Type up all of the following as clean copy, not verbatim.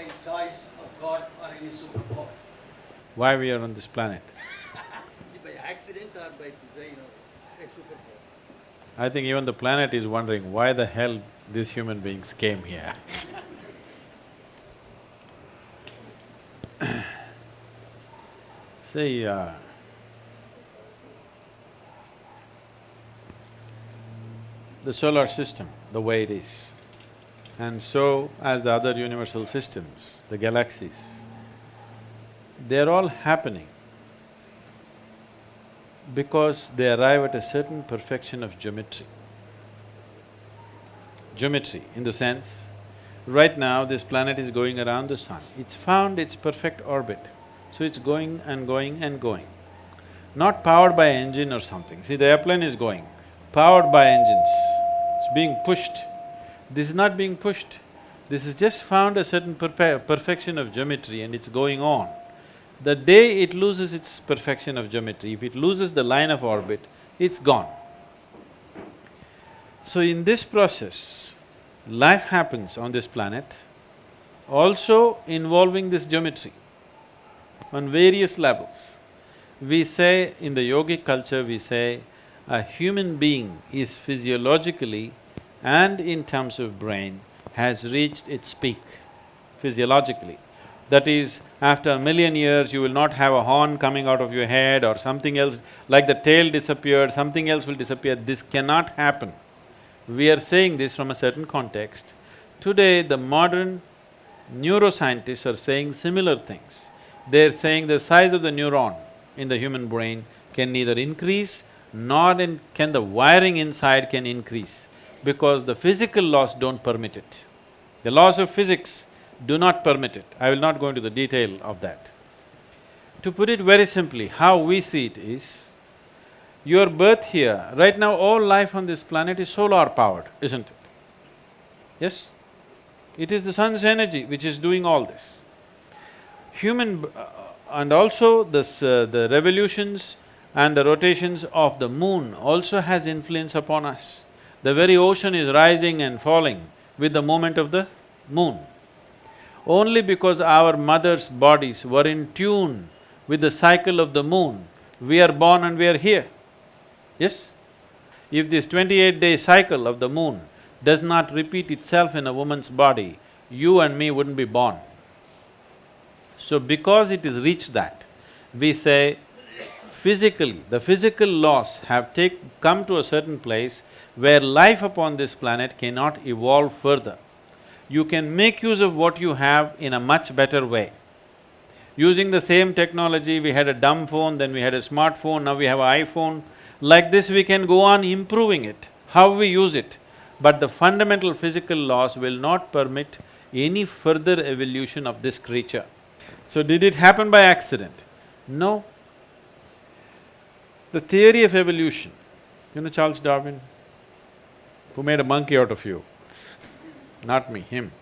by choice of God or any superpower. Why we are on this planet? By accident or by design or a superpower. I think even the planet is wondering why the hell these human beings came here. See, the solar system, the way it is, and so as the other universal systems, the galaxies, they're all happening because they arrive at a certain perfection of geometry. Geometry in the sense, right now this planet is going around the sun, it's found its perfect orbit, so it's going and going and going. Not powered by engine or something. See, the airplane is going, powered by engines, it's being pushed. This is not being pushed, this has just found a certain perfection of geometry and it's going on. The day it loses its perfection of geometry, if it loses the line of orbit, it's gone. So in this process, life happens on this planet, also involving this geometry on various levels. We say, in the yogic culture, we say, a human being is physiologically and in terms of brain has reached its peak physiologically. That is, after 1,000,000 years, you will not have a horn coming out of your head or something else, like the tail disappeared, something else will disappear. This cannot happen. We are saying this from a certain context. Today, the modern neuroscientists are saying similar things. They're saying the size of the neuron in the human brain can neither increase nor can the wiring inside can increase, because the physical laws don't permit it. The laws of physics do not permit it. I will not go into the detail of that. To put it very simply, how we see it is, your birth here, right now all life on this planet is solar powered, isn't it? Yes? It is the sun's energy which is doing all this. And also the revolutions and the rotations of the moon also has influence upon us. The very ocean is rising and falling with the movement of the moon. Only because our mothers' bodies were in tune with the cycle of the moon, we are born and we are here. Yes? If this 28-day cycle of the moon does not repeat itself in a woman's body, you and me wouldn't be born. So because it has reached that, we say physically, the physical laws have come to a certain place where life upon this planet cannot evolve further. You can make use of what you have in a much better way. Using the same technology, we had a dumb phone, then we had a smartphone, now we have an iPhone. Like this, we can go on improving it, how we use it. But the fundamental physical laws will not permit any further evolution of this creature. So did it happen by accident? No. The theory of evolution, you know Charles Darwin, who made a monkey out of you? Not me, him.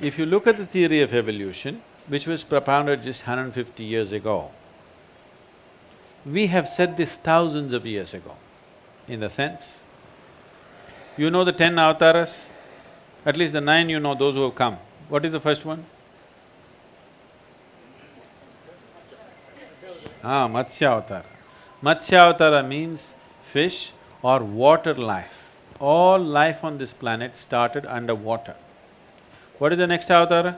If you look at the theory of evolution, which was propounded just 150 years ago, we have said this thousands of years ago, in the sense, you know the 10 avatars? At least the 9 you know, those who have come. What is the first one? Matsya Avatara. Matsya Avatara means fish or water life. All life on this planet started underwater. What is the next avatara?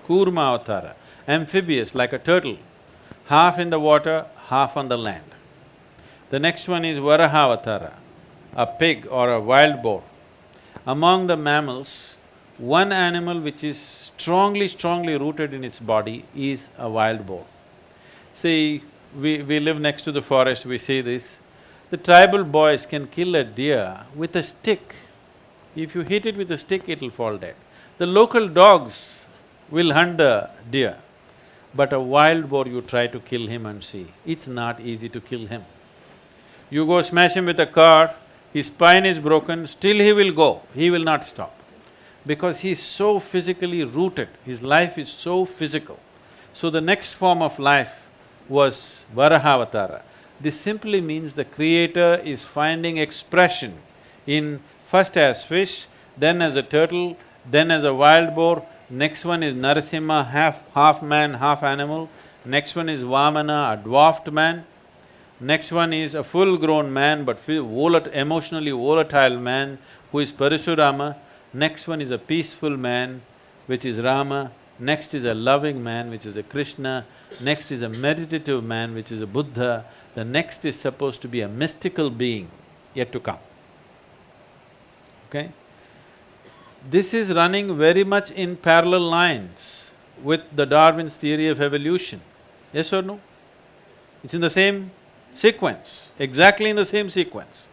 Kurma Avatara, amphibious like a turtle, half in the water, half on the land. The next one is Varaha Avatara, a pig or a wild boar. Among the mammals, one animal which is strongly rooted in its body is a wild boar. See, we live next to the forest, we see this. The tribal boys can kill a deer with a stick. If you hit it with a stick, it'll fall dead. The local dogs will hunt the deer, but a wild boar, you try to kill him and see, it's not easy to kill him. You go smash him with a car, his spine is broken, still he will go, he will not stop. Because he's so physically rooted, his life is so physical. So the next form of life was Varaha. This simply means the creator is finding expression in first as fish, then as a turtle, then as a wild boar. Next one is Narasimha, half man, half animal. Next one is Vamana, a dwarfed man. Next one is a full-grown man but emotionally volatile man who is Parasurama. Next one is a peaceful man, which is Rama. Next is a loving man, which is a Krishna. Next is a meditative man, which is a Buddha. The next is supposed to be a mystical being yet to come. Okay? This is running very much in parallel lines with the Darwin's theory of evolution. Yes or no? It's in the same sequence, exactly in the same sequence.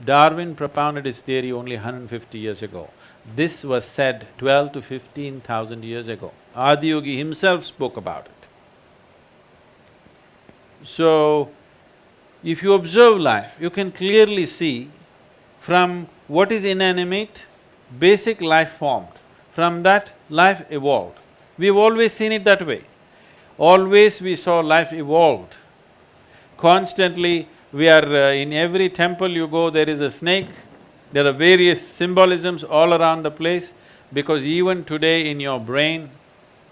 Darwin propounded his theory only 150 years ago. This was said 12 to 15,000 years ago. Adiyogi himself spoke about it. So, if you observe life, you can clearly see from what is inanimate, basic life formed. From that, life evolved. We've always seen it that way. Always we saw life evolved. Constantly, we are in every temple you go, there is a snake. There are various symbolisms all around the place, because even today in your brain,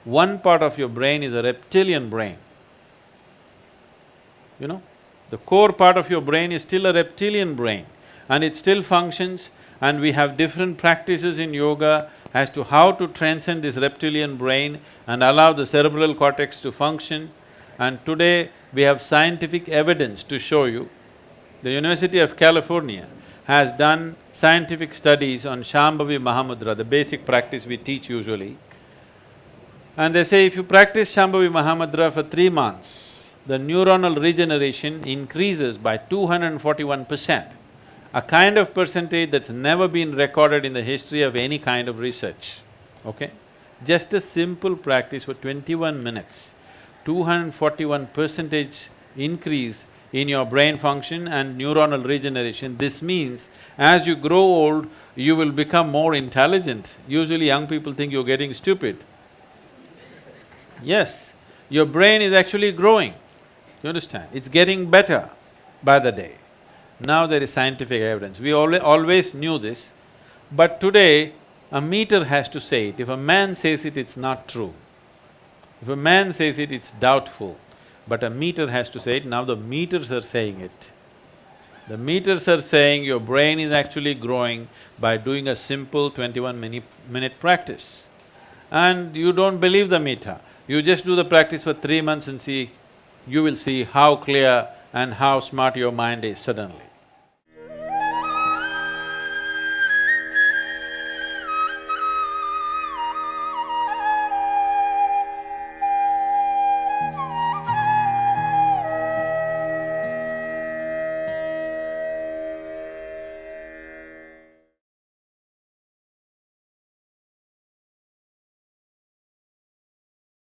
one part of your brain is a reptilian brain. You know, the core part of your brain is still a reptilian brain and it still functions, and we have different practices in yoga as to how to transcend this reptilian brain and allow the cerebral cortex to function. And today we have scientific evidence to show you. The University of California has done scientific studies on Shambhavi Mahamudra, the basic practice we teach usually. And they say if you practice Shambhavi Mahamudra for 3 months, the neuronal regeneration increases by 241%, a kind of percentage that's never been recorded in the history of any kind of research, okay? Just a simple practice for 21 minutes, 241% increase in your brain function and neuronal regeneration. This means as you grow old, you will become more intelligent. Usually young people think you're getting stupid. Yes, your brain is actually growing, you understand? It's getting better by the day. Now there is scientific evidence. We always knew this, but today a meter has to say it. If a man says it, it's not true. If a man says it, it's doubtful. But a meter has to say it. Now the meters are saying it. The meters are saying your brain is actually growing by doing a simple 21-minute practice. And you don't believe the meter. You just do the practice for 3 months and see, you will see how clear and how smart your mind is suddenly.